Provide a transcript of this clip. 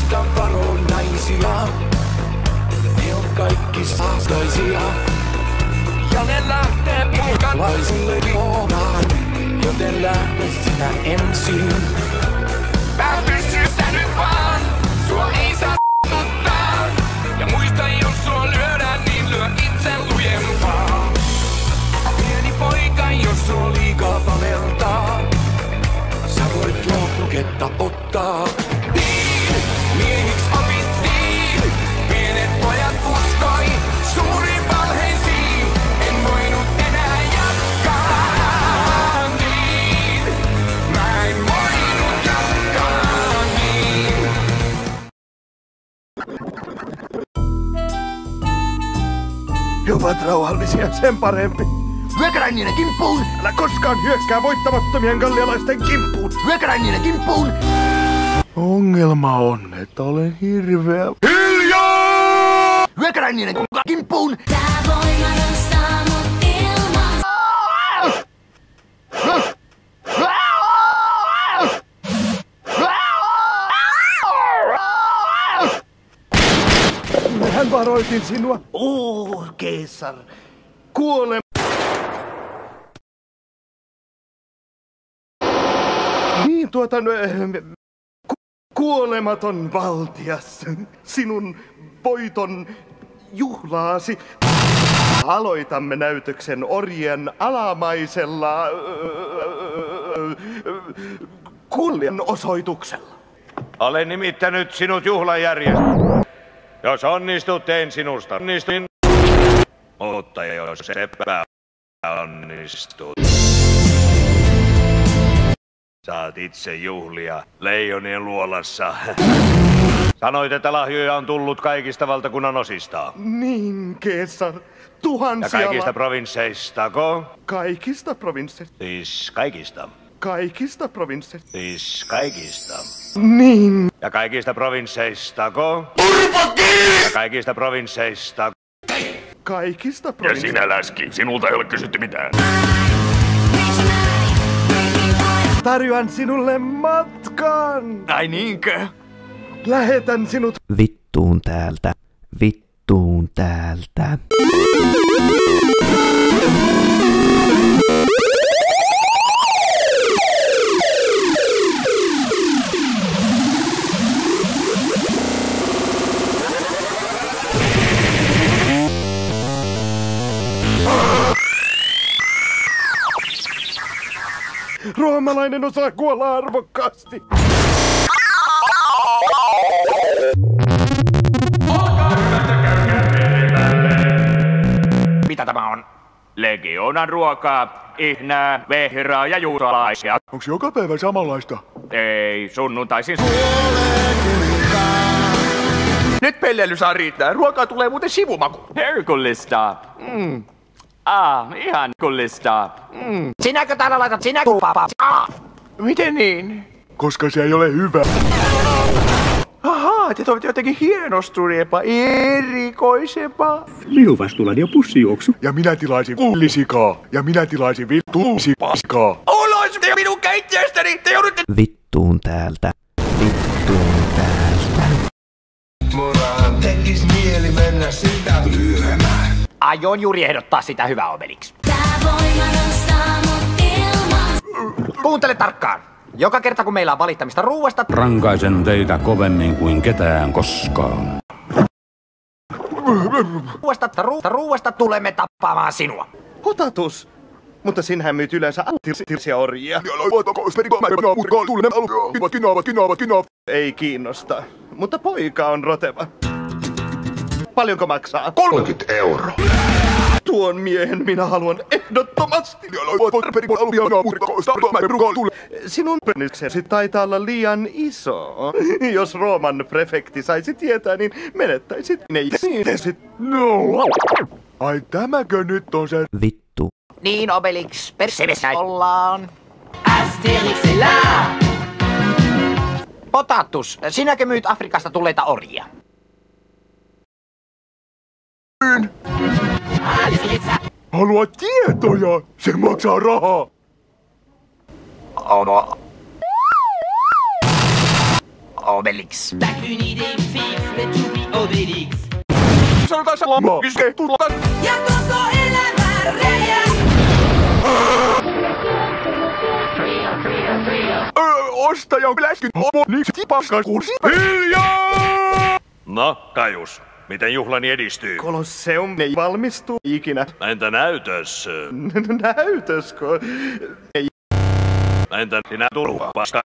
muistan varonaisia. Ne on kaikki saastaisia. Ja ne lähtee pukalaisille juonaan. Joten lähde sinä ensin. Pää pystyssä nyt vaan. Sua ei saa tuttaa. Ja muista jos sua lyödään, niin lyö itse lujempaa. Pieni poika, jos sua liikaa paveltaa. Sä voit lohtuketta ottaa. Niin, miehiksi opittiin. Pienet pojat uskoi suuriin valheisiin. En voinut enää jatkaa niin. Mä en voinut jatkaa niin. He ovat rauhallisia, sen parempi. Hyökätään niiden kimppuun! Älä koskaan hyökkää voittamattomien gallialaisten kimppuun. Hyökätään niiden kimppuun! Ongelma on, että olen hirveä. Hiljaa! Hyökätään niiden kimppuun! Tää voima nostaa mut ilmaan. Hän varoitin sinua. Keisar. Kuole. Niin kuolematon valtias, sinun voiton juhlaasi. Aloitamme näytöksen orjien alamaisella kunnianosoituksella. Olen nimittänyt sinut juhlajärjestäjäksi. Jos onnistut, teen sinusta onnistin. Mutta jos epäonnistut, saat itse juhlia leijonien luolassa. Sanoit, että lahjoja on tullut kaikista valtakunnan osista. Niin, Keisar. Tuhansia. Ja kaikista provinsseistako? Kaikista provinsseista. Siis kaikista. Kaikista provinsseista. Siis kaikista. Niin. Ja kaikista provinsseistako? Ja kaikista provinsseista. Kaikista Ja provinsseista. sinä läski, sinulta ei ole kysytty mitään. Tarjoan sinulle matkan. Ai niinkö? Lähetän sinut. Vittuun täältä. Vittuun täältä. Roomalainen osaa kuolla arvokkaasti. Mitä tämä on? Legioonan ruokaa, ihnää, vehraa ja juutalaisia. Onks joka päivä samanlaista? Ei, sunnuntaisin. Nyt pelleily saa riittää. Ruokaa tulee muuten sivumaku. Herkullista. Ihan kullista. Sinäkö täällä laitat papa? Miten niin? Koska se ei ole hyvä. Ahaa, te toivotte jotenkin hienostuneempaa, erikoisempaa. Minun vastuullani on pussijuoksu. Ja minä tilaisin pulisikaa. Ja minä tilaisin vittuusipaskaa. Ulos minun keittiöstäni! Te joudutte... Vittuun täältä. Vittuun täältä. Muraan tekis mieli mennä sitä lyömään. Aion juuri ehdottaa sitä hyvää Obelix. Tää voima nostaa mut ilmaan. Kuuntele tarkkaan. Joka kerta kun meillä on valittamista ruuasta, Rankaisen teitä kovemmin kuin ketään koskaan. ruuasta tulemme tappamaan sinua. Otatus. Mutta sinähän myyt yleensä altirsia orjia. Ei kiinnosta. Mutta poika on roteva. Paljonko maksaa? 30 €. Tuon miehen minä haluan ehdottomasti. Sinun peniksesi taitaa olla liian iso. Jos Rooman prefekti saisi tietää, niin menettäisit neitsit. No. Ai tämäkö nyt on se? Vittu. Niin Obelix, persevessä ollaan. Asterixilla! Potatus, sinäkö myyt Afrikasta tulleita orjia? Halua tietoja! Se maksaa rahaa! Obelix. T'as qu'une idée fixe, mais t'oublies Obélix. Ja koko elämä reijä. Ostajan läsky homoniksi paskas kursi. Hiljaa! No, Kaius, miten juhlani edistyy? Kolosseum ei valmistu ikinä. Entä näytös? Näytöskö? Ei. Entä sinä turva vasta?